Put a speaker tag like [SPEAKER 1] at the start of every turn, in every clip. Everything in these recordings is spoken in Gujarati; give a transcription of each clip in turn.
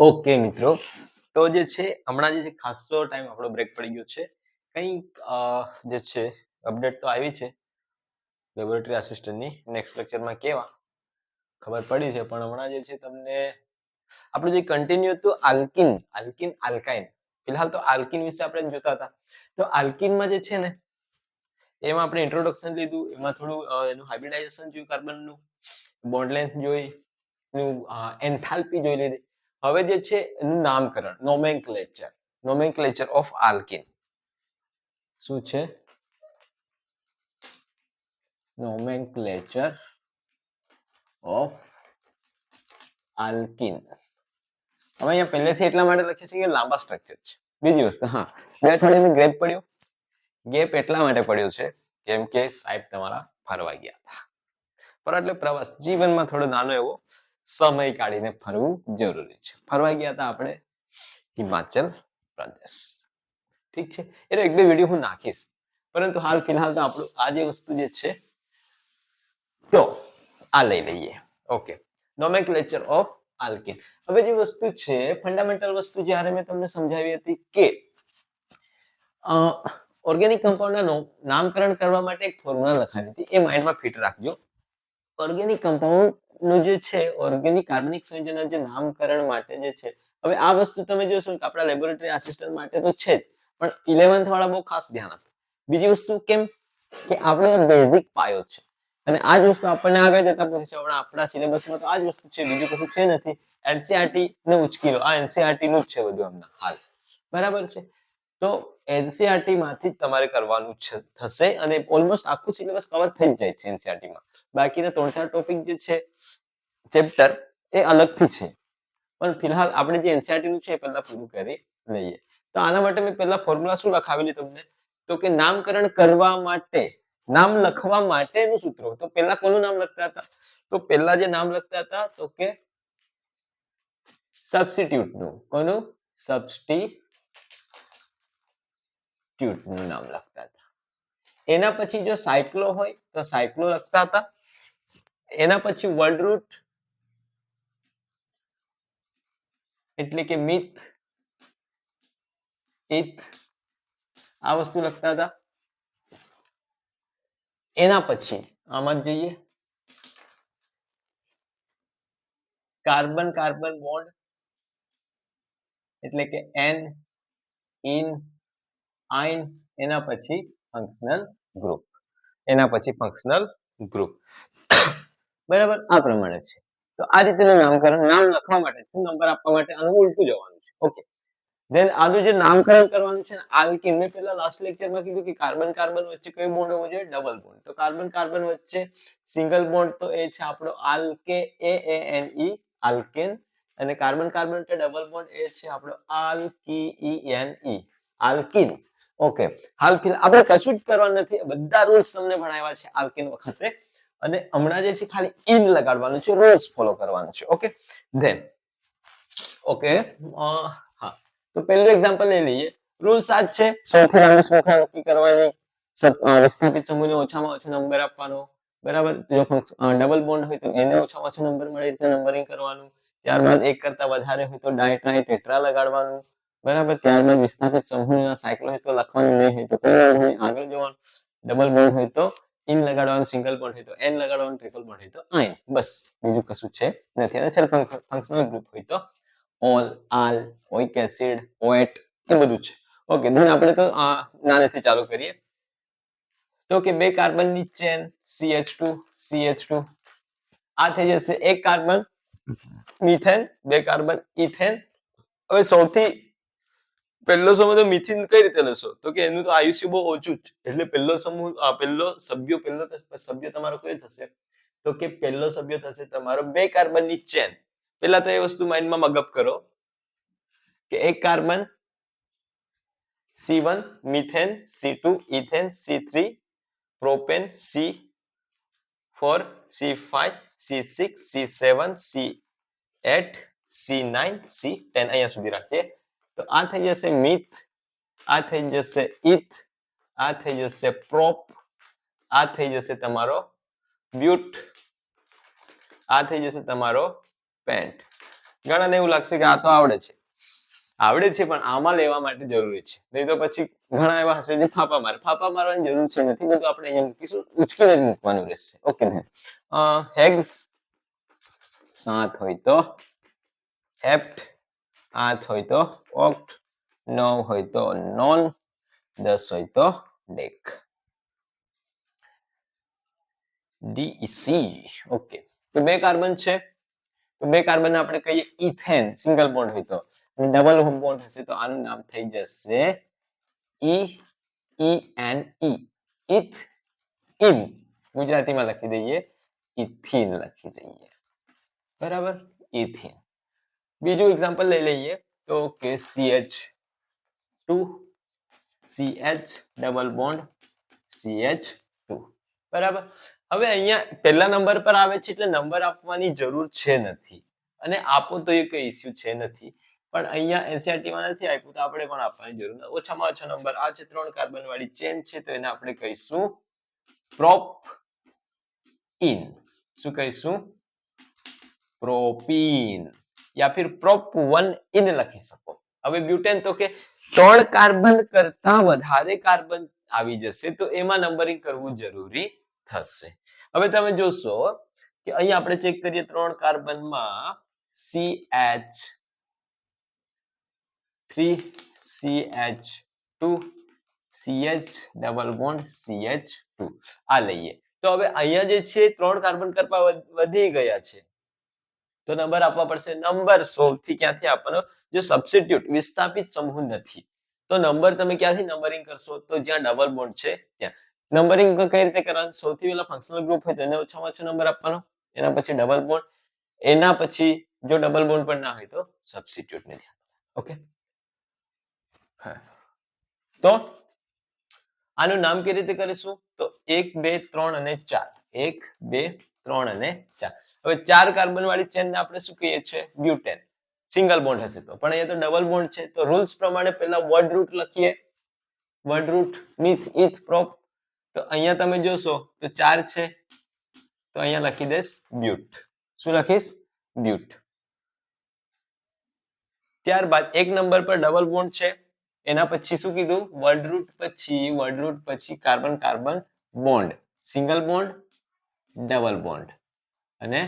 [SPEAKER 1] ઓકે મિત્રો, તો જે છે હમણાં જે છે ખાસો ટાઈમ આપણો બ્રેક પડી ગયો છે. કંઈક જે છે અપડેટ તો આવી છે લેબોરેટરી આસિસ્ટન્ટની. નેક્સ્ટ લેક્ચરમાં કેવા ખબર પડી છે, પણ હમણાં જે છે તમને આપણું જે કન્ટિન્યુ હતું આલ્કિન આલ્કાઇન. ફિલહાલ તો આલ્કિન વિશે આપણે જોતા હતા. તો આલ્કિનમાં જે છે ને એમાં આપણે ઇન્ટ્રોડક્શન લીધું, એમાં થોડું એનું હાઇબ્રિડાઇઝેશન જોયું, કાર્બનનું બોન્ડ લેન્થ જોઈ, એનું એન્થાલ્પી જોઈ લીધી. હવે જે છે એનું નામકરણ, નોમેનક્લેચર ઓફ આલ્કિન. શું છે? Nomenclature of alkyne. હવે અહીંયા પહેલેથી એટલા માટે લખે છે કે લાંબા સ્ટ્રક્ચર છે. બીજી વસ્તુ, હા, બે અઠવાડિયાનો ગેપ પડ્યો. ગેપ એટલા માટે પડ્યો છે કેમ કે સાહેબ તમારા ફરવા ગયા હતા. પર એટલે પ્રવાસ જીવનમાં થોડો નાનો એવો સમય કાઢીને ફરવું જરૂરી છે. ફરવા ગયા હતા આપણે હિમાચલ પ્રદેશ. ઠીક છે, એનો એક બે વિડીયો હું નાખીશ, પરંતુ હાલ ફિલહાલ તો આપણું આ જે વસ્તુ જે છે તો આ લઈ લઈએ. Okay, nomenclature of alkyne. હવે જે વસ્તુ છે ફંડામેન્ટલ વસ્તુ, જ્યારે મેં તમને સમજાવી હતી કે ઓર્ગેનિક કમ્પાઉન્ડના નામકરણ કરવા માટે એક ફોર્મ્યુલા લખાવી હતી, એ માઇન્ડમાં ફિટ રાખજો. ઓર્ગેનિક કમ્પાઉન્ડ નું જે છે ઓર્ગેનિક કાર્બનિક સંયોજનના જે નામકરણ માટે જે છે, હવે આ વસ્તુ તમે જોશો કે આપણા લેબોરેટરી આસિસ્ટન્ટ માટે તો છે જ, પણ 11th વાળા બહુ ખાસ ધ્યાન આપો. બીજી વસ્તુ કેમ કે આપણે બેઝિક પાયો છે, અને આ જ વસ્તુ આપણને આગળ જતા પૂછશે. આપણા સિલેબસમાં તો આ જ વસ્તુ છે, બીજું કશું છે નથી. એનસીઆરટી ને ઉચકી લો, આ એનસીઆરટી નું જ છે બધું હમણાં હાલ, બરાબર છે. તો એનસીઆરટી માંથી જ તમારે કરવાનું થશે, અને ઓલમોસ્ટ આખું સિલેબસ કવર થઈ જાય છે એનસીઆરટી માં. બાકીના 3-4 ટોપિક જે છે ચેપ્ટર એ અલગથી છે, પણ ફિલહાલ આપણે જે એનસીઆરટી નું છે એ પહેલા પૂરું કરી લઈએ. તો આના માટે મેં પહેલા ફોર્મ્યુલા શું લખાવેલી તમને, તો કે નામકરણ કરવા માટે, નામ લખવા માટેનું સૂત્ર. તો પહેલા કોનું નામ લખતા હતા? તો પહેલા જે નામ લખતા હતા તો કે સબસ્ટિટ્યુટ નું. કોનું? સબસ્ટિટ્યુટ નું નામ લખતા હતા. એના પછી જો સાયક્લો હોય તો સાયક્લો લખતા હતા. એના પછી વર્ડ રૂટ એટલે કે મિથ, ઇથ, આ વસ્તુ લખતા હતા. એના પછી આમાં જઈએ, કાર્બન કાર્બન બોન્ડ એટલે કે એન, ઇન, આઇન, એના પછી ફંક્શનલ ગ્રુપ, બરાબર. આ પ્રમાણે છે. તો આ રીતેનું નામકરણ, નામ લખવા માટે, નંબર આપવા માટે આનું ઉલટું જવાનું છે. ઓકે, ધેન આનું જે નામકરણ કરવાનું છે આલ્કિન, મેં પહેલા લાસ્ટ લેક્ચરમાં કીધું કે કાર્બન કાર્બન વચ્ચે કયો બોન્ડ હોવો જોઈએ? Double bond. તો કાર્બન કાર્બન વચ્ચે સિંગલ બોન્ડ તો એ છે આપણો આલ્કેએએનઈ, આલ્કેન. અને કાર્બન કાર્બન વચ્ચે ડબલ બોન્ડ એ છે આપણો આલ્કીઈએનઈ, આલ્કિન. ઓકે, હાલ ફિલહાલ આપણે કશું જ કરવાનું નથી, બધા રૂલ્સ તમને ભણાવ્યા છે આલ્કિન વખતે, અને હમણાં જે છે ખાલી ઇન લગાડવાનું છે, રૂલ્સ ફોલો કરવાનું છે. ઓકે, ધેન ઓકે, હા, તો પહેલું એક્ઝામ્પલ લઈ લઈએ. રૂલ્સ આ જ છે, સૌથી લાંબી સંખ્યા નક્કી કરવાની, વિસ્થાપિત સમૂહને ઓછામાં ઓછો નંબર આપવાનો, બરાબર. જો ડબલ બોન્ડ હોય તો એને ઓછામાં ઓછો નંબર મળે રીતે નંબરિંગ કરવાનું. ત્યારબાદ એક કરતા વધારે હોય તો ડાય, ટ્રાય, ટેટ્રા લગાડવાનું, બરાબર. ત્યારબાદ વિસ્થાપિત સમૂહના સાયક્લો હોય તો લખવાનું નહીં, હોય તો આગળ જવાનું. ડબલ બોન્ડ હોય તો ઇન લગાડવાનું, સિંગલ બોન્ડ હોય તો એન લગાડવાનું, ટ્રિપલ બોન્ડ હોય તો આઇન. બસ, બીજું કશું છે નથી. અને સેલ્ફ ફંક્શનલ ગ્રુપ હોય તો ઓલ, આલ, ઓઇક એસિડ, ઓએટ, એ બધું છે. ઓકે, ધન આપણે તો નાનેથી ચાલુ કરીએ. તો કે બે કાર્બનની ચેન CH2 CH2, આ થઈ જશે એક કાર્બન મિથેન, બે કાર્બન ઇથેન. હવે સૌથી પહેલો સમૂહ તો મિથિન કઈ રીતે લેશો? તો કે એનું તો આયુષ્ય બહુ ઓછું જ, એટલે પહેલો સમૂહ, પહેલો સભ્ય તમારો કયો થશે? તો કે પહેલો સભ્ય થશે તમારો બે કાર્બનની ચેન. પહેલા તો એ વસ્તુ માઇન્ડમાં મગઅપ કરો કે એક carbon C1 methane, C2 ethane, C3 propane, C4 C5 C6 C7 C8 C9 C10, અહીંયા સુધી રાખીએ. તો આ થઈ જશે મિથ, આ થઈ જશે ઇથ, આ થઈ જશે પ્રોપ, આ થઈ જશે તમારો બ્યુટ, આ થઈ જશે તમારો પેન્ટ. ઘણાને એવું લાગશે કે આ તો આવડે છે પણ આમાં લેવા માટે જરૂરી છે, નહીં તો પછી ઘણા એવા હશે જે ફાફા મારવાની જરૂર છે નથી, બધું આપણે અહીંયા મૂકીશું, ઉચકીને જ મૂકવાનું રહેશે. ઓકે હેગ્સ 7 હોય તો હેપ્ટ, 8 હોય તો ઓક્ટ, 9 હોય તો નોન, 10 હોય તો ડેક. ડીસી. ઓકે, તો 2 કાર્બન છે, તો 2 કાર્બન આપણે કહીએ ઇથેન, સિંગલ બોન્ડ હોય તો, અને ડબલ બોન્ડ હશે તો આનું નામ થઈ જશે ENE, ઇથ ઇન. ગુજરાતીમાં લખી દઈએ ઇથિન લખી દઈએ, બરાબર, ઇથિન. બીજું એક્ઝામ્પલ લઈ લઈએ તો કે CH2, CH double bond CH2, બરાબર. હવે અહીંયા પહેલા નંબર પર આવે છે એટલે નંબર આપવાની જરૂર છે નથી, અને આપો તો એ કઈ ઇસ્યુ છે નથી, પણ અહીંયા NCERT માં નથી આપ્યું તો આપણે પણ આપવાની જરૂર નથી. ઓછામાં ઓછો નંબર આ છે, 3 કાર્બન વાળી ચેન છે તો એને આપણે કહીશું પ્રોપ ઇન. શું કહીશું? Propyne, yeah Phir prop 1 in લખી શકો. હવે બ્યુટેન તો કે 3 કાર્બન કરતા વધારે કાર્બન આવી જશે તો એમાં નંબરિંગ કરવું જરૂરી થશે. હવે તમે જોશો કે અહીં આપણે ચેક કરીએ 3 કાર્બનમાં CH3, CH2, CH double bond CH2 આ લઈએ તો હવે અહીંયા જે છે 3 કાર્બન કરતા વધી ગયા છે તો નંબર આપવા પડશે. નંબર સૌથી ક્યાંથી આપવાનો? જો સબસ્ટિટ્યુટ વિસ્થાપિત સમૂહ નથી તો નંબર તમે ક્યાંથી નંબરિંગ કરશો? તો જ્યાં ડબલ બોન્ડ છે ત્યાં. નંબરિંગ કઈ રીતે કરવાનું? સૌથી પહેલા ફંક્શનલ ગ્રુપ હોય તો એને ઓછામાં ઓછો નંબર આપવાનો, એના પછી ડબલ બોન્ડ, એના પછી જો ડબલ બોન્ડ પણ ના હોય તો સબસ્ટિટ્યુટ ને ધ્યાન. ઓકે, તો આનું નામ કેવી રીતે કરીશું? તો 1 2 3 અને 4, 1 2 3 અને 4. હવે 4 કાર્બન વાળી ચેન ને આપણે શું કહીએ છીએ? બ્યુટેન. સિંગલ બોન્ડ હશે તો, પણ અહીંયા તો ડબલ બોન્ડ છે તો રૂલ્સ પ્રમાણે પહેલા વર્ડ રૂટ લખીએ. Word root meth eth prop. તો અહીંયા તમે જોશો તો 4 છે તો અહીંયા લખી દઈશ બ્યુટ. શું લખીશ? બ્યુટ. ત્યારબાદ એક નંબર પર ડબલ બોન્ડ છે, એના પછી શું કીધું? વર્ડ રૂટ પછી carbon carbon bond, single bond, double bond અને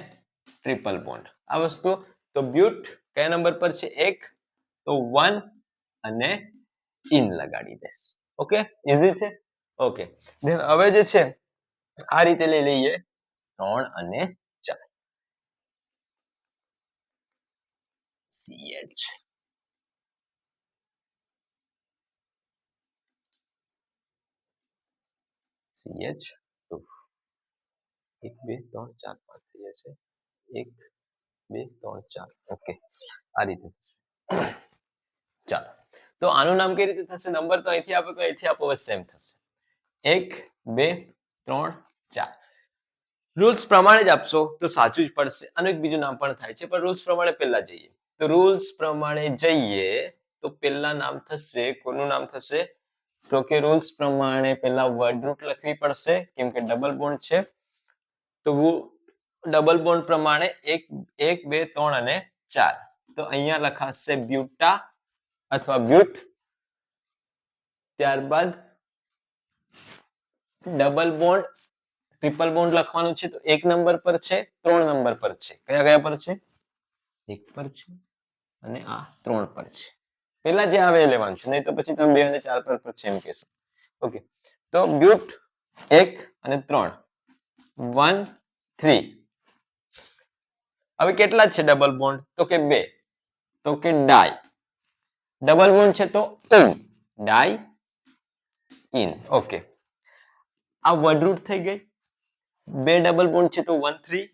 [SPEAKER 1] ટ્રિપલ બોન્ડ. આ વસ્તુ તો બ્યુટ કયા નંબર પર છે? 1, તો 1 અને ઇન લગાડી દેશ. ઓકે, ઈઝી છે. ઓકે, ધેન હવે જે છે આ રીતે લઈ લઈએ 3 અને 4. CH CH2 1 2 3 4 5 થઈ જશે. 1 2 3 4. ઓકે, આ રીતે થશે. ચાલો, તો આનું નામ કઈ રીતે થશે? નંબર તો અહીંથી આપો કે અહીંથી આપો સેમ થશે. 1 2 3 4. રૂલ્સ પ્રમાણે જ આપશો તો સાચું જ પડશે. આનું એક બીજું નામ પણ થાય છે, પણ રૂલ્સ પ્રમાણે પહેલા જઈએ તો રૂલ્સ પ્રમાણે જઈએ તો પહેલા નામ થશે, કોનું નામ થશે? તો કે રૂલ્સ પ્રમાણે પહેલા વર્ડ રૂટ લખવી પડશે કેમ કે ડબલ બોન્ડ છે. તો ડબલ બોન્ડ પ્રમાણે 1 2 3 અને 4. તો અહીંયા લખાશે બ્યુટા અથવા બ્યુટ. ત્યારબાદ ડબલ બોન્ડ ટ્રિપલ બોન્ડ લખવાનું છે તો 1 નંબર પર છે, 3 નંબર પર છે. કયા કયા પર છે? 1 પર છે અને આ 3 પર છે. પહેલા જે આવે એ લેવાનું છે, નહીં તો પછી તમે 2 અને 4 પર છે એમ કહેશો. ઓકે, તો બ્યુટ 1 અને 3, 1 3. હવે કેટલા છે ડબલ બોન્ડ? તો કે 2. તો કે ડાઈ. ડબલ બોન્ડ છે તો ઇન, ડાઈ ઇન. ઓકે, આ વર્ડ રૂટ થઈ ગઈ. 2 ડબલ બોન્ડ છે તો 1 3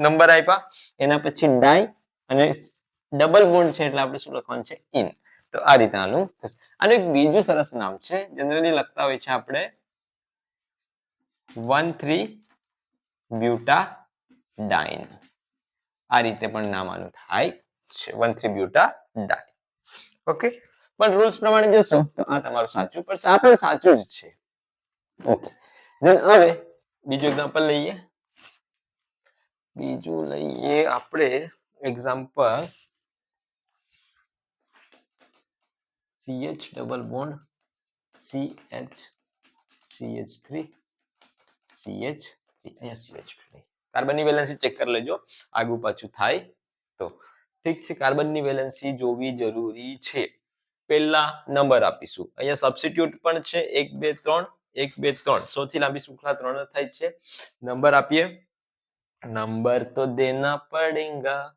[SPEAKER 1] નંબર આપ્યા, એના પછી ડાઈ અને ડબલ બોન્ડ છે એટલે આપણે શું લખવાનું છે? ઇન. તો આ રીતે આનું થશે. આનું એક બીજું સરસ નામ છે, જનરલી લખતા હોય છે આપણે 1 3 બ્યુટાડાઇન. આ રીતે પણ નામ આનું થાય છે, 1 3 બ્યુટાડાઇન. ઓકે, પણ રૂલ્સ પ્રમાણે જોશો તો આ તમારું સાચું પડશે. આ પણ સાચું જ છે. ઓકે, ધેન હવે બીજું એક્ઝામ્પલ લઈએ. બીજું લઈએ આપણે example CH double bond CH CH3 CH3 અહીંયા CH3 કાર્બનની વેલેન્સી ચેક કરી લેજો આગુ પાછું થાય તો ઠીક છે કાર્બનની વેલેન્સી જોવી જરૂરી છે પહેલા નંબર આપીશું અહીંયા સબસ્ટિટ્યુટ પણ છે 1 2 3 1 2 3 સૌથી લાંબી શૃંખલા 3 થાય છે નંબર આપીએ નંબર તો દેના પડેગા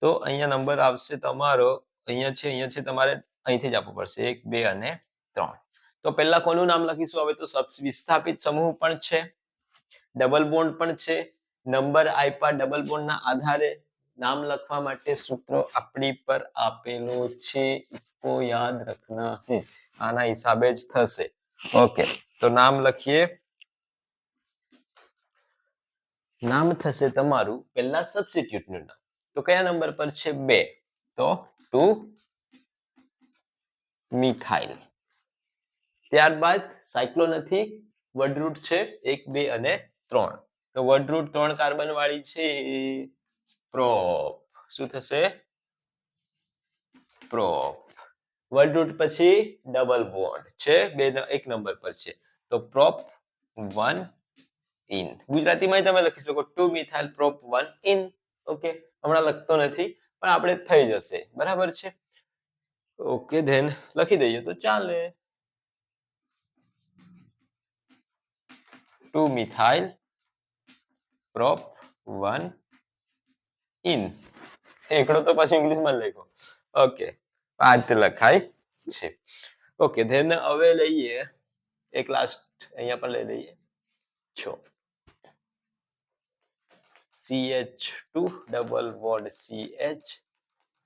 [SPEAKER 1] તો અહીંયા નંબર આવશે તમારો અહીંયા છે તમારે અહીંથી જ આપવું પડશે 1 2 અને 3 તો પહેલા કોનું નામ લખીશું હવે તો વિસ્થાપિત સમૂહ પણ છે ડબલ બોન્ડ પણ છે નંબર આપ્યા ડબલ બોન્ડ ના આધારે નામ લખવા માટે સૂત્ર આપણી પર આપેલો છે इसको યાદ રખના હે આના હિસાબે જ થશે ઓકે તો નામ લખીએ નામ થશે તમારું પહેલા સબસ્ટિટ્યુટ નું નામ તો કયા નંબર પર છે 2 તો 2 મિથાઇલ ત્યારબાદ સાયક્લો નથી વર્ડ રૂટ છે 1 2 અને 3 તો વર્ડ રૂટ 3 કાર્બન વાળી છે પ્રોપ શું થશે પ્રોપ વર્ડ રૂટ પછી ડબલ બોન્ડ છે એક નંબર પર છે તો પ્રોપ 1 ઇન ગુજરાતીમાં તમે લખી શકો 2 મિથાઇલ પ્રોપ 1 ઇન ઓકે હમણાં લખતો નથી પણ આપણે થઈ જશે બરાબર છે ઓકે ધેન લખી દઈએ તો ચાલે 2 મિથાઇલ પ્રોપ 1 ઇન એકડો તો પછી ઇંગ્લિશમાં લખો ઓકે આ રીતે લખાય છે ઓકે ધેન હવે લઈએ એક લાસ્ટ અહીંયા પણ લઈ લઈએ છો CH2 double bond CH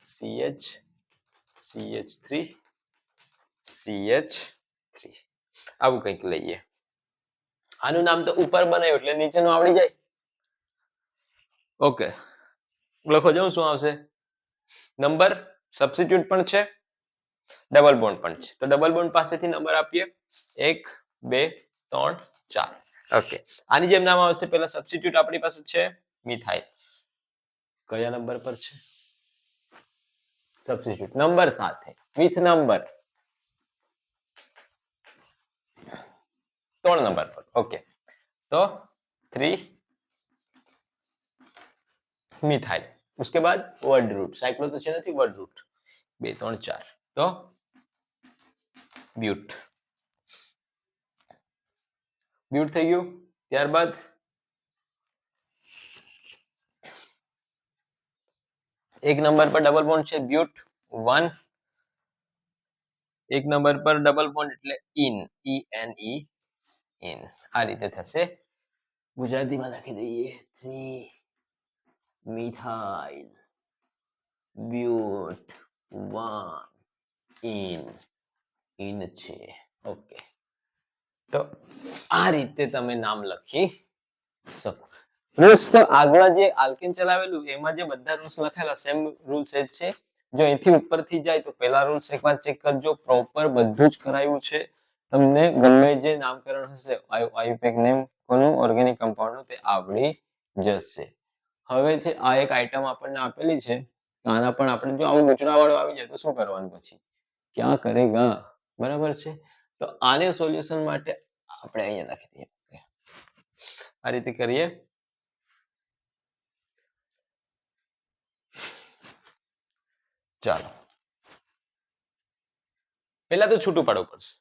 [SPEAKER 1] CH CH3 CH3 આવું કંઈક લઈએ આનું નામ તો ઉપર બનાવ્યું એટલે નીચેનું આવડી જાય ઓકે લખો જો શું આવશે નંબર સબસ્ટિટ્યુટ પણ છે ડબલ બોન્ડ પણ છે તો ડબલ બોન્ડ પાસેથી નંબર આપીએ 1 2 3 4 ઓકે આની જેમ નામ આવશે પહેલા સબસ્ટિટ્યુટ આપણી પાસે છે મિથાઇલ કયા નંબર પર છે સબસ્ટિટ્યુટ નંબર સાથે વિથ નંબર 3 नंबर पर ओके तो 3 मिथाइल उसके बाद वर्ड रूट साइक्लो तो है वर्ड रूट 2 3 4 तो ब्यूट ब्यूट થઈ ગયું ત્યારબાદ એક નંબર પર ડબલ બોન્ડ છે ब्यूट 1 એક નંબર પર ડબલ બોન્ડ એટલે ઇન ENE ઇન આ રીતે થશે ગુજરાતીમાં લખી દઈએ 3 મિથાઇલ ब्यूट 1 ઇન છે ઓકે તો આ રીતે તમે નામ લખી શકો રૂલ્સ તો આગળ જે આલ્કેન ચલાવેલું એમાં જે બધા રૂલ્સ લખેલા સેમ રૂલ્સ જ છે જો અહીંથી ઉપરથી જાય તો પહેલા રૂલ્સ એકવાર ચેક કરજો પ્રોપર બધું જ કરાયું છે તમને ગમે જે નામકરણ હશે આયુપેક નેમ કોનું ઓર્ગેનિક કમ્પાઉન્ડનું તે આવડી જશે હવે છે આ એક આઈટમ આપણને આપેલી છે આના પણ આપણે જો આવું ગૂંચળાવાળો આવી જાય તો શું કરવાનું પછી ક્યાં કરેગા બરાબર છે તો આને સોલ્યુશન માટે આપણે અહીંયા લખી દઈએ આ રીતે કરીએ ચાલો પહેલા તો છૂટું પાડવું પડશે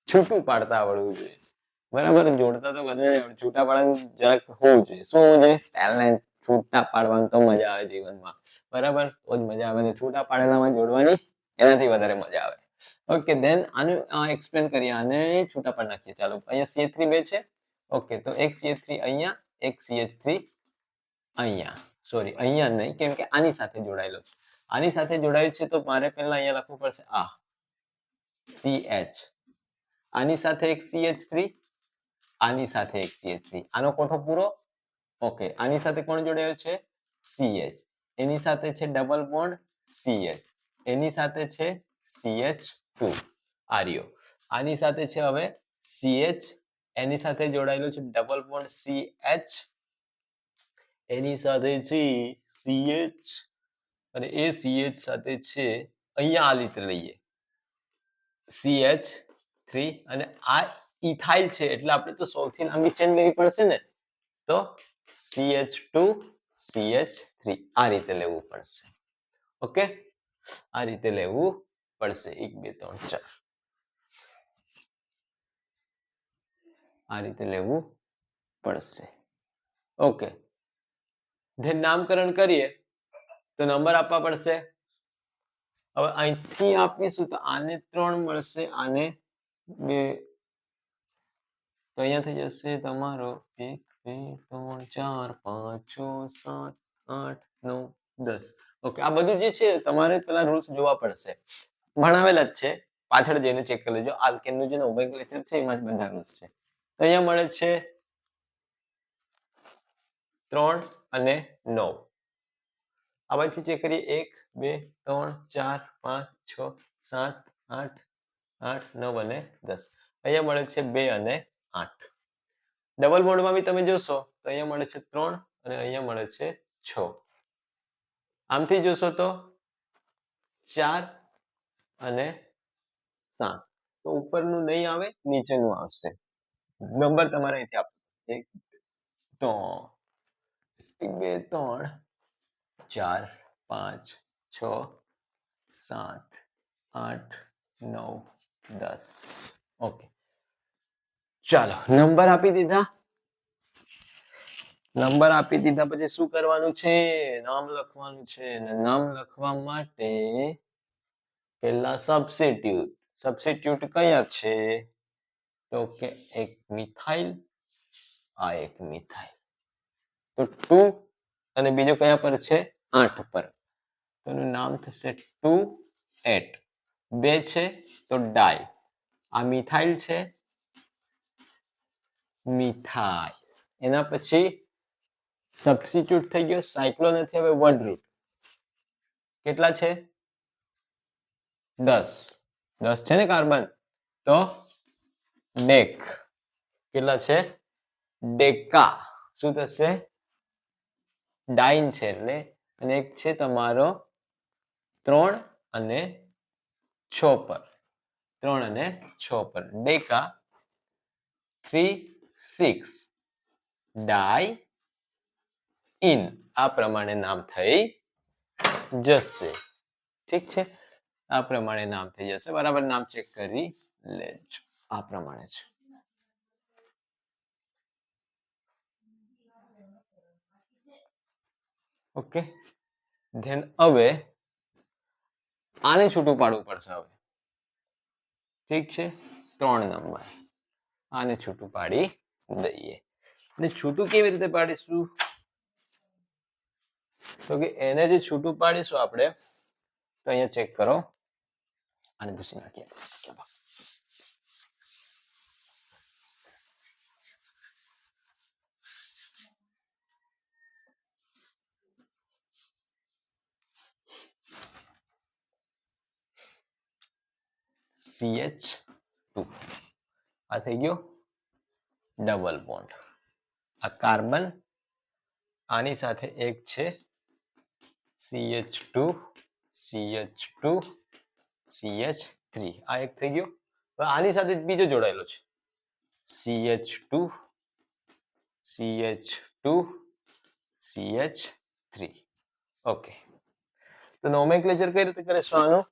[SPEAKER 1] છૂટું પાડતા આવડવું જોઈએ બરાબર જોડતા તો બધા છૂટા પાડવાનું જરાક હોવું જોઈએ શું હોવું જોઈએ ટેલેન્ટ છૂટા પાડવાનું તો મજા આવે જીવનમાં બરાબર તો જ મજા આવે છૂટા પાડેલામાં જોડવાની એનાથી વધારે મજા આવે ઓકે ધેન આનું એક્સપ્લેન કરીએ આને છૂટા પાડી નાખીએ ચાલો અહીંયા CH3 બે છે ઓકે તો એક CH3 અહીંયા એક CH3 અહીંયા સોરી અહીંયા નહીં કેમ કે આની સાથે જોડાયેલો છે આની સાથે જોડાયેલું છે તો મારે પહેલા અહીંયા લખવું પડશે આ CH આની સાથે એક CH3 આની સાથે એક CH3 આનો કોઠો પૂરો ઓકે આની સાથે કોણ જોડાયેલું છે CH એની સાથે છે ડબલ બોન્ડ CH એની સાથે છે CH2 આર્યો આની સાથે છે હવે CH એની સાથે જોડાયેલું છે ડબલ બોન્ડ CH એની સાથે છે CH અને એ CH સાથે છે અહીંયા આ રીતે લઈએ CH3 અને આ ઇથાઇલ છે એટલે આપણે તો સૌથી લાંબી ચેન લેવી પડશે ને તો CH2 CH3 આ રીતે લેવું પડશે ઓકે આ રીતે લેવું પડશે 1 2 3 4 આ રીતે લેવું પડશે ઓકે ધેન નામકરણ કરીએ તો નંબર આપવા પડશે હવે અહીંથી આપીશું તો આને 3 મળશે આને 2 તો અહીંયા થઈ જશે તમારો 1 2 3 4 5 6 7 8 9 10 ઓકે આ બધું જે છે તમારે પેલા રૂલ્સ જોવા પડશે ભણાવેલા જ છે પાછળ જઈને ચેક કરી લેજો આલ્કેનનું જે નોમેનક્લેચર છે એમાં જ બધા રૂલ્સ છે તો અહીંયા મળે છે 3 અને 9 આ બાજુથી ચેક કરીએ 1 2 3 4 5 6 7 8 8 9 અને 10 અહીંયા મળે છે 2 અને 8 ડબલ બોન્ડમાં બી તમે જોશો તો અહીંયા મળે છે 3 અને અહીંયા મળે છે 6 આમથી જોશો તો 4 અને 7 તો ઉપરનું નહીં આવે નીચેનું આવશે નંબર તમારે અહીંથી આપો 1 2 3 4 5 6 7 8 9 10 ઓકે ચાલો નંબર આપી દીધા પછી શું કરવાનું છે નામ લખવાનું છે અને નામ લખવા માટે પહેલા સબસ્ટિટ્યુટ કયા છે તો કે એક મિથાઇલ આ એક મિથાઇલ તો 2 અને બીજો કયા પર છે 8 પર તો એનું નામ થશે 2 8 2 છે તો ડાઈ આ મિથાઇલ છે મિથાઇલ એના પછી સબસ્ટિટ્યુટ થઈ ગયો સાયક્લો નથી હવે વન રૂટ કેટલા છે 10 છે ને કાર્બન તો ડેક કેટલા છે ડેકા શું થશે ડાઇન છે એટલે અને એક છે તમારો 3 અને 6 પર 3 અને 6 પર ડેકા 3 6 ડાઈ ઇન આ પ્રમાણે નામ થઈ જશે ઠીક છે આ પ્રમાણે નામ થઈ જશે બરાબર નામ ચેક કરી લેજો આ પ્રમાણે છે ઓકે ધેન હવે આને છૂટું પાડવું પડશે હવે ઠીક છે 3 નંબર આને છૂટું પાડી દઈએ અને છૂટું કેવી રીતે પાડીશું તો કે એને જે છૂટું પાડીશું આપણે તો અહીંયા ચેક કરો આને ભૂસી નાખીએ CH2 આ થઈ ગયો ડબલ બોન્ડ આ કાર્બન આની સાથે એક છે CH2 CH2 CH3 આ એક થઈ ગયો હવે આની સાથે બીજો જોડાયેલો છે CH2 CH2 CH3 ઓકે તો નોમેનક્લેચર કઈ રીતે કરીશું આનું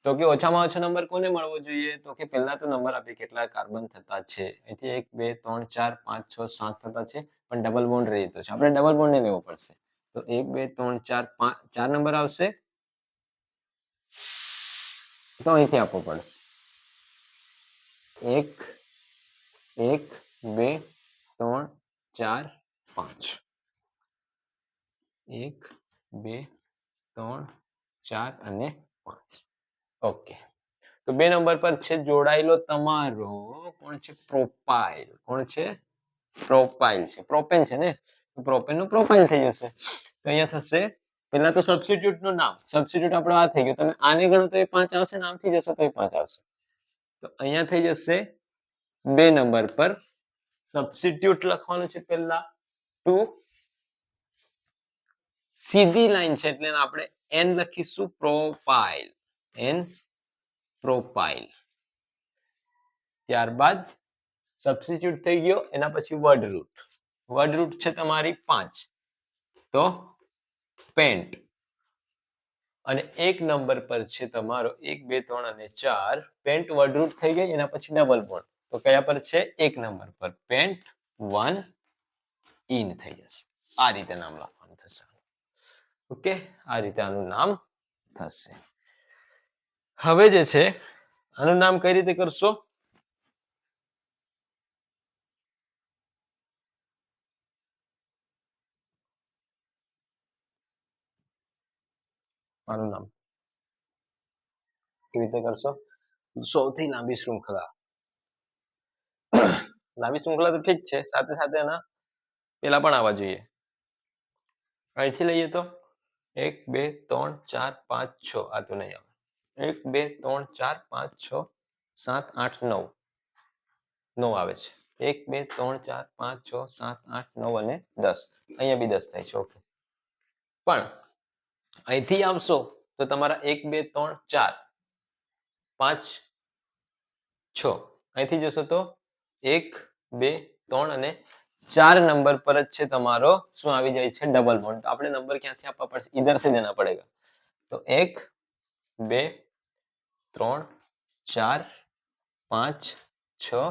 [SPEAKER 1] તો કે ઓછામાં ઓછો નંબર કોને મળવો જોઈએ તો કે પહેલા તો નંબર આપી કેટલા કાર્બન થતા છે અહીંથી 1 2 3 4 5 6 7 થતા છે પણ ડબલ બોન્ડ રહી તો છે આપણે ડબલ બોન્ડ ને લેવો પડશે તો 1 2 3 4 5 4 નંબર આવશે તો અહીંથી આપવો પડે 1 1 2 3 4 5 1 2 3 4 અને 5 ઓકે તો 2 નંબર પર છે જોડાયેલો તમારો કોણ છે પ્રોપાઇલ કોણ છે પ્રોપાઇલ છે પ્રોપેન છે ને તો પ્રોપેન નું પ્રોપાઇલ થઈ જશે તો અહીંયા થશે પહેલા તો સબસ્ટિટ્યુટ નું નામ સબસ્ટિટ્યુટ આપણો આ થઈ ગયો તમે આને ગણો તો એ 5 આવશે નામથી જશો તો એ 5 આવશે તો અહીંયા થઈ જશે 2 નંબર પર સબસ્ટિટ્યુટ લખવાનું છે પહેલા ટુ સીધી લાઈન છે એટલે આપણે એન લખીશું પ્રોફાઇલ એન પ્રોફાઇલ ત્યારબાદ સબસ્ટિટ્યુટ થઈ ગયો એના પછી વર્ડ રૂટ છે તમારી 5 તો પેન્ટ અને એક નંબર પર છે તમારો 1 2 3 અને 4 પેન્ટ વર્ડ રૂટ થઈ ગઈ એના પછી ડબલ બોન્ડ તો કયા પર છે એક નંબર પર પેન્ટ 1 ઇન થઈ જશે આ રીતે નામ લખવાનું થશે ઓકે આ રીતે આનું નામ થશે હવે જે છે આનું નામ કઈ રીતે કરશો આનું નામ કેવી રીતે કરશો સૌથી લાંબી શૃંખલા તો ઠીક છે સાથે સાથે એના પેલા પણ આવવા જોઈએ અહીંથી લઈએ તો 1 2 3 4 5 6 આ તો નહીં આવે 1 2 3 4 5 6 7 8 9 9 આવે છે 1 2 3 4 5 6 7 8 9 અને 10 અહીંયા બી 10 થાય છે ઓકે પણ અહીંથી આવશો તો તમારા 1 2 3 4 5 6 અહીંથી જશો તો 1 2 3 અને 4 નંબર પર જ છે તમારો શું આવી જાય છે ડબલ બોન્ડ આપણે નંબર ક્યાંથી આપવા પડશે इधर से देना पड़ेगा तो 1 2 3 4 5 6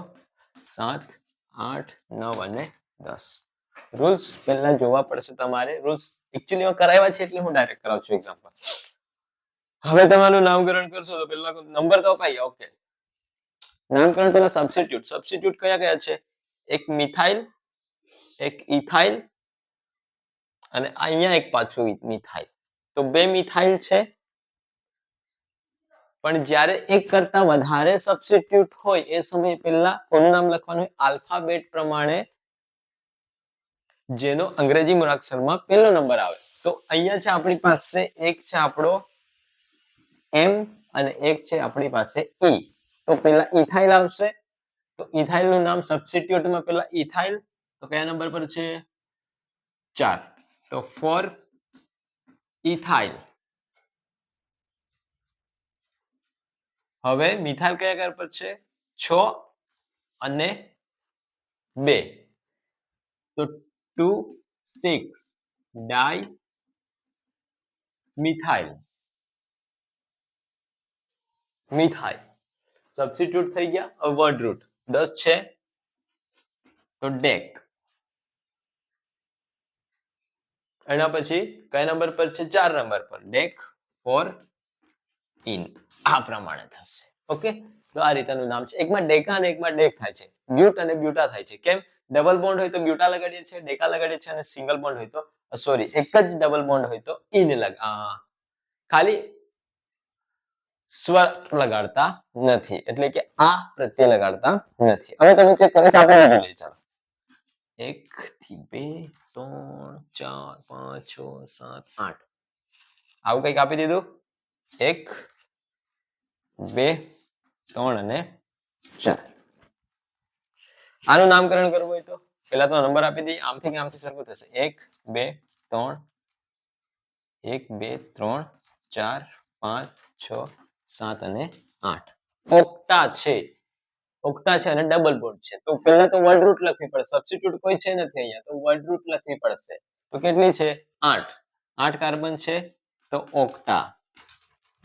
[SPEAKER 1] 7 8 9 અને 10 રૂલ્સ પહેલા જોવા પડશે તમારે રૂલ્સ એક્ચ્યુઅલી કરાવ્યા છે એટલે હું ડાયરેક્ટ કરાવું છું એક્ઝામ્પલ હવે તમારું નામકરણ કરશો તો પહેલા નંબર તો અપાઈ ગયા ઓકે નામકરણ પહેલા સબસ્ટિટ્યુટ કયા કયા છે એક મિથાઇલ એક ઇથાઇલ અને અહીંયા એક પાછું મિથાઇલ તો બે મિથાઇલ છે પણ જ્યારે એક કરતા વધારે સબસ્ટિટ્યુટ હોય એ સમય પહેલા કોનું નામ લખવાનું હોય આલ્ફાબેટ પ્રમાણે જેનો અંગ્રેજી મૂળાક્ષરમાં પહેલો નંબર આવે તો અહીંયા છે આપણી પાસે એક છે આપણો એમ અને એક છે આપણી પાસે ઈ તો પહેલા ઇથાઇલ આવશે તો ઇથાઇલ નું નામ સબસ્ટિટ્યુટમાં પહેલા ઇથાઇલ તો કયા નંબર પર છે 4 તો ફોર ઇથાઇલ હવે મિથાઇલ કયા કયા પર છે 6 અને 2 તો 2 6 ડાઈ મિથાઇલ સબસ્ટિટ્યુટ થઈ ગયા વર્ડ રૂટ 10 છે તો ડેક એના પછી કયા નંબર પર છે 4 નંબર પર ડેક ફોર ઇન આ પ્રમાણે થશે ઓકે તો આ રીતનું નામ છે એકમાં ડેકા અને એકમાં ડેક થાય છે બ્યુટ અને બ્યુટા થાય છે કેમ ડબલ બોન્ડ હોય તો બ્યુટા લગાડીએ છીએ ડેકા લગાડીએ છીએ અને સિંગલ બોન્ડ હોય તો સોરી એક જ ડબલ બોન્ડ હોય તો ઇન ખાલી સ્વર લગાડતા નથી એટલે કે આ પ્રત્યય લગાડતા નથી હવે તમે ચેક કરો આપણે લઈ ચાલો 1 થી 2 3 4 5 6 7 8 આવું કઈક આપી દીધું 1 2 3 અને 4 આનું નામકરણ કરવું હોય તો પહેલા તો નંબર આપી દઈએ આમથી કે આમથી સરખું થશે 1 2 3 1 2 3 4 5 6 7 અને 8 ઓક્ટા છે અને ડબલ બોન્ડ છે તો પહેલા તો વર્ડ રૂટ લખવી પડશે સબસ્ટિટ્યુટ કોઈ છે નથી અહીંયા તો વર્ડ રૂટ લખવી પડશે તો કેટલી છે 8 કાર્બન છે તો ઓક્ટા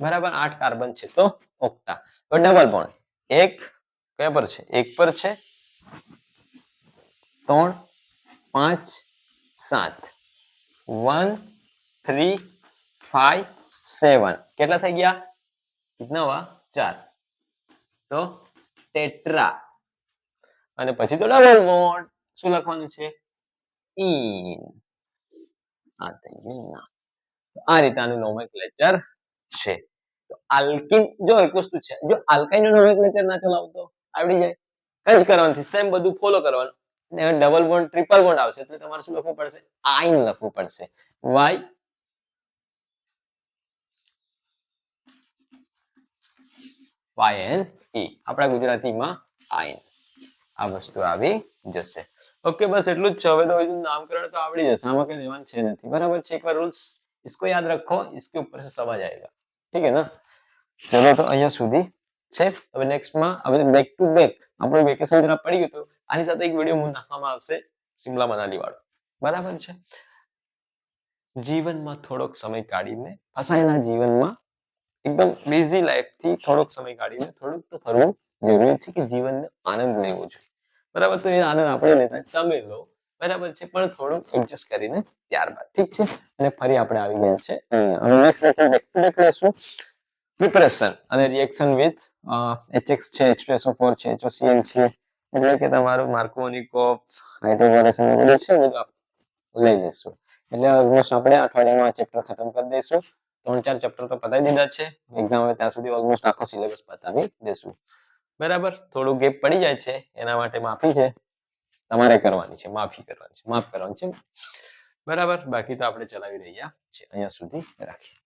[SPEAKER 1] બરાબર 8 કાર્બન છે તો ઓક્ટા તો ડબલ બોન્ડ એક કયા પર છે એક પર છે 3 5 7 1 3 5 7 કેટલા થઈ ગયા कितना हुआ 4 तो टेट्रा અને પછી તો ડબલ બોન્ડ શું લખવાનું છે ઇન આ થઈ ગયું ના આ રીતનું નોમેનક્લેચર છે તો આલ્કિન જો એક વસ્તુ છે જો આલ્કાઇન નું નોમેનક્લેચર ના ચલાવતો આવડી જાય કઈ જ કરવાનું સેમ બધું ફોલો કરવાનું ને ડબલ બોન્ડ ટ્રિપલ બોન્ડ આવશે એટલે તમારે શું લખવું પડશે આઇન લખવું પડશે વાય YNE આપણા ગુજરાતીમાં આયન આ વસ્તુ આવી જશે. ઓકે, બસ એટલું જ છે. હવે તો નામકરણ તો આવડી જશે, આમાં કઈ લેવાનું છે નથી. બરાબર છે. એકવાર રૂલ્સ इसको याद रखो, इसके ऊपर से समझ आएगा. ठीक है ना? ચલો તો અહીંયા સુધી છે. હવે નેક્સ્ટમાં હવે બેક ટુ બેક આપણું વેકેશન જરા પડી ગયું તો આની સાથે એક વિડીયો હું નાખવામાં આવશે શિમલા મનાલી વાળો. બરાબર છે. જીવનમાં થોડોક સમય કાઢીને, ફસાયેલા જીવનમાં એકદમ બિઝી લાઈફ થી થોડોક સમય કાઢીને થોડુંક તો ફરવું જરૂરી છે કે જીવનને આનંદ લેવો જોઈએ. બરાબર, તો એ આનંદ આપણે લેતા તમે લો. બરાબર છે, પણ થોડુંક એડજસ્ટ કરીને ત્યારબાદ. ઠીક છે. અને ફરી આપણે આવી ગયા છે અહીંયા. હવે next lecture back to back લેશું. પ્રિપરેશન અને રિએક્શન વિથ HX છે, H2SO4 છે, HOCN છે, એટલે કે તમારું માર્કોનિકોવ હાઇડ્રોજન એ બધું છે, બધું લઈ લેશું. એટલે ઓલમોસ્ટ આપણે અઠવાડિયામાં આ ચેપ્ટર ખતમ કરી દઈશું. 3-4 ચેપ્ટર તો પતાવી દીધા છે. એક્ઝામ આવે ત્યાં સુધી ઓલમોસ્ટ આખો સિલેબસ પતાવી દેશું. બરાબર, થોડું ગેપ પડી જાય છે એના માટે માફી છે. તમારે કરવાની છે, માફી કરવાની છે, માફ કરવાની છે. બરાબર, બાકી તો આપણે ચલાવી રહ્યા છે. અહીંયા સુધી રાખીએ.